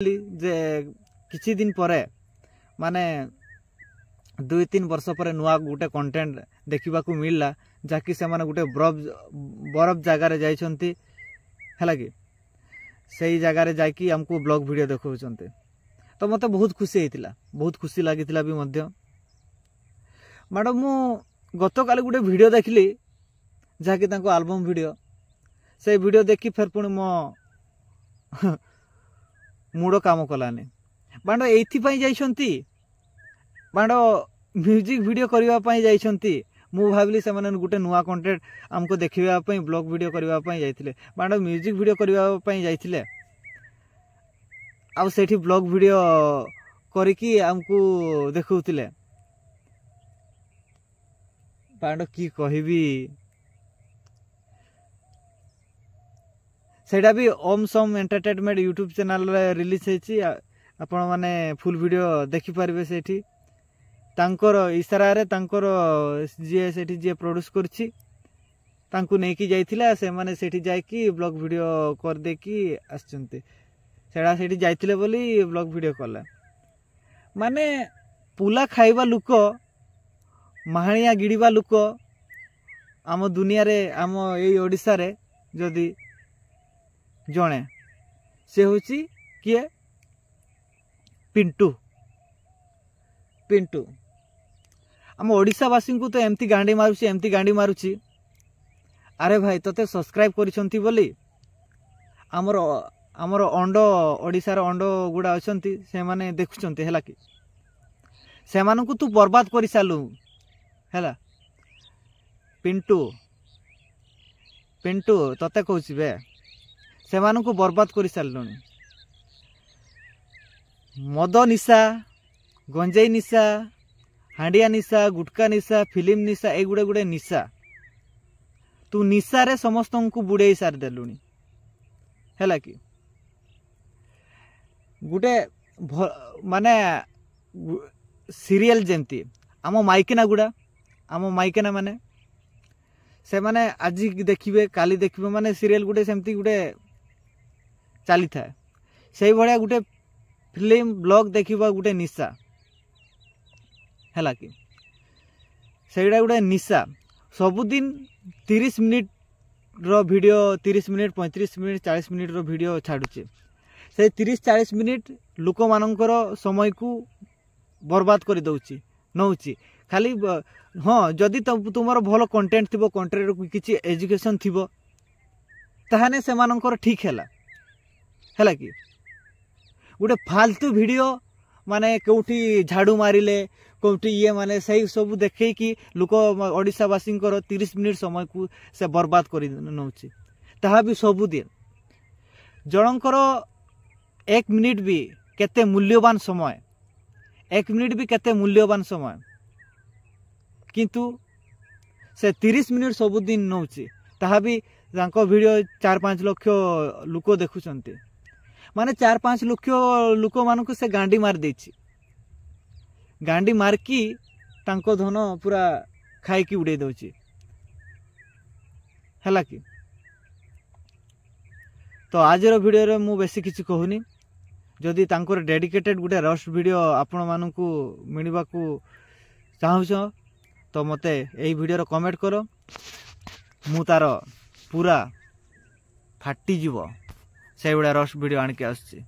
जे किछि दिन परे माने 2-3 वर्ष पर नुआ गोटे कंटेंट देखा मिलला जहाँकि से माने गोटे बरफ जगार जाइछंती हैला कि सही जगार जाकि हमको ब्लॉग वीडियो देखौछंती तो मते बहुत खुशी हेतिला बहुत खुशी लागितिला भी मध्य। मैडम मु गत काली गोटे वीडियो देखली जहाँकि तांको एल्बम वीडियो से वीडियो देखी फिर पुणी मो मूड काम Kalani bond एइथिपाई जाइछंती bond music video करबा पई जाइछंती मु भाबली से माने गुटे नुआ कंटेंट हमको देखिबा पई ब्लॉग वीडियो करबा पई जाइथिले बांड म्यूजिक वीडियो करबा पई जाइथिले आ सेठी ब्लॉग वीडियो करिकी हमको देखौतिले बांड की कहिबी सेटा भी ओम सम एंटरटेनमेंट यूट्यूब चैनल रे रिलीज हेची आपण माने फुल वीडियो देखि पारबे सेठी तांकर इशारा रे तांकर जे सेठी जे प्रोड्यूस करछि तांको नेकी जाइथिला से माने सेठी जाय कि ब्लॉग वीडियो कर दे कि आछंती सेडा सेठी जाइथिले बोली ब्लॉग वीडियो करला माने पुला खाइबा लुक महाणिया गिड़ीबा लुक आम दुनिया रे आम एई ओडिसा रे जदी जणे से होची किए पिंटू पिंटू आम ओडिशावासी को तो एमती गांडी मारुची अरे भाई तोते सब्सक्राइब करिसंती बोली आमर अंडो ओडिशार अंडो गुड़ा अछंती से माने देखुचंती हैला कि से मानकु तू बर्बाद करि सालु हैला पिंटू पिंटू तोते कहूची बे से मानकु बर्बाद करि सालुनी मद निशा गंजेई निशा हांडिया निशा गुटका निशा फिल्म निशा ए गुड़े गुड़े निशा तू निशा रे समस्त को बुड़े सार देलुनी हैला कि गुटे माने सीरियल जेमती आम माइकेना गुड़ा आम माइकेना माने से माने आज देखिबे काली देखिबे माने सीरियल गुटे सेमती गुटे चली थाए से भाया गुटे फिल्म ब्लॉग देखिबा गुटे निशा हैला कि सेटा गुटे निशा सबुदिन 30 मिनिट रो वीडियो 30 मिनिट 35 मिनिट 40 मिनिट रो वीडियो छाड़ुचे से 30-40 मिनिट लोक मानकर समय को बर्बाद कर दउची नउची खाली हाँ जदि तुमर भल कंटेंट थिबो कंटेंट किछि एजुकेशन थिबो ताहाने से मानकर ठीक हैला कि गोटे फालतू वीडियो माने कोठी झाड़ू मारिले कोठी ये माने सही सब देखे कि लोक ओडिशावासी 30 मिनिट समय को से बर्बाद कर नउची ताहा भी सबुदिन जनकर 1 मिनिट भी केते मूल्यवान समय 1 मिनिट भी केते मूल्यवान समय किंतु से 30 मिनिट सबुदिन नउची ताहा भी तांको वीडियो 4-5 लाख लोक देखुचंती माने 4-5 लाख लोक मानक से गांडी मार देछि गांडी मारकी तांको धन पूरा खाई की उड़े दउची हैला कि तो आज वीडियो रे मु बेसी किछि कहूनी जदि तांकर डेडिकेटेड गुटे रोस्ट वीडियो आपण मानकू मिलवा को चाहूछ तो मते एई वीडियो रो कमेंट करो मु तार पूरा फाटी जीवो से गुड़ा रोस्ट वीडियो आन के आसछि।